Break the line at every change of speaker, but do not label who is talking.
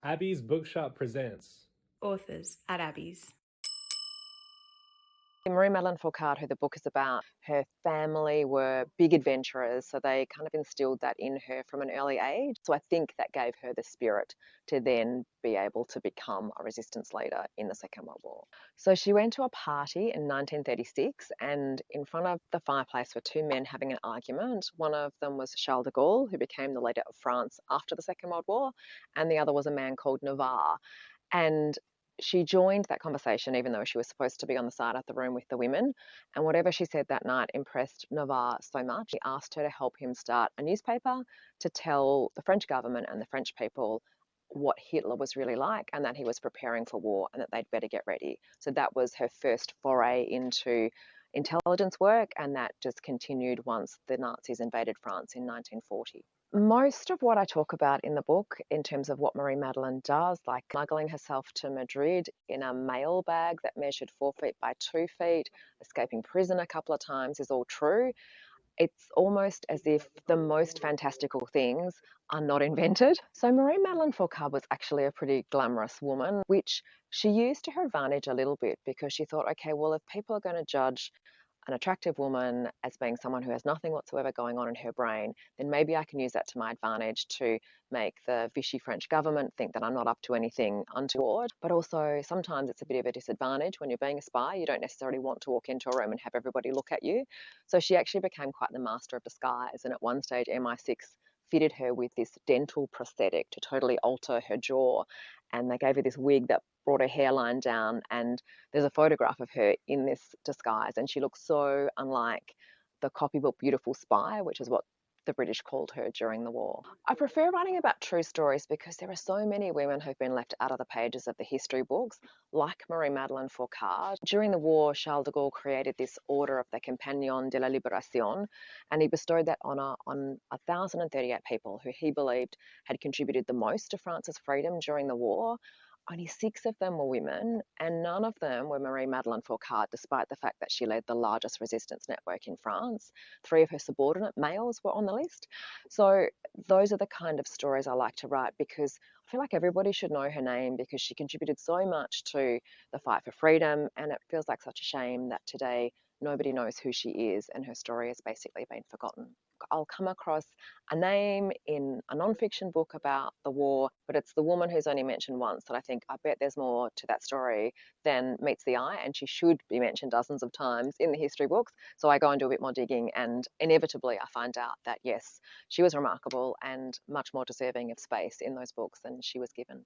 Abbey's Bookshop presents.
Authors at Abbey's.
Marie-Madeleine Foucault, who the book is about, her family were big adventurers, so they kind of instilled that in her from an early age. So I think that gave her the spirit to then be able to become a resistance leader in the Second World War. So she went to a party in 1936, and in front of the fireplace were two men having an argument. One of them was Charles de Gaulle, who became the leader of France after the Second World War, and the other was a man called Navarre. And she joined that conversation even though she was supposed to be on the side of the room with the women. And whatever she said that night impressed Navarre so much, he asked her to help him start a newspaper to tell the French government and the French people what Hitler was really like and that he was preparing for war and that they'd better get ready. So that was her first foray into intelligence work, and that just continued once the Nazis invaded France in 1940. Most of what I talk about in the book in terms of what Marie-Madeleine does, like smuggling herself to Madrid in a mail bag that measured 4 feet by 2 feet, escaping prison a couple of times, is all true. It's almost as if the most fantastical things are not invented. So Marie-Madeleine Foucault was actually a pretty glamorous woman, which she used to her advantage a little bit because she thought, okay, well, if people are going to judge an attractive woman as being someone who has nothing whatsoever going on in her brain, then maybe I can use that to my advantage to make the Vichy French government think that I'm not up to anything untoward. But also sometimes it's a bit of a disadvantage when you're being a spy. You don't necessarily want to walk into a room and have everybody look at you. So she actually became quite the master of disguise. And at one stage, MI6 fitted her with this dental prosthetic to totally alter her jaw. And they gave her this wig that brought her hairline down, and there's a photograph of her in this disguise, and she looks so unlike the copybook beautiful spy, which is what the British called her during the war. I prefer writing about true stories because there are so many women who've been left out of the pages of the history books, like Marie-Madeleine Foucault. During the war, Charles de Gaulle created this Order of the Compagnon de la Libération, and he bestowed that honour on 1,038 people who he believed had contributed the most to France's freedom during the war. Only 6 of them were women, and none of them were Marie-Madeleine Foucault, despite the fact that she led the largest resistance network in France. 3 of her subordinate males were on the list. So those are the kind of stories I like to write because I feel like everybody should know her name because she contributed so much to the fight for freedom, and it feels like such a shame that today nobody knows who she is and her story has basically been forgotten. I'll come across a name in a non-fiction book about the war, but it's the woman who's only mentioned once that I think, I bet there's more to that story than meets the eye, and she should be mentioned dozens of times in the history books. So I go and do a bit more digging, and inevitably I find out that yes, she was remarkable and much more deserving of space in those books than she was given.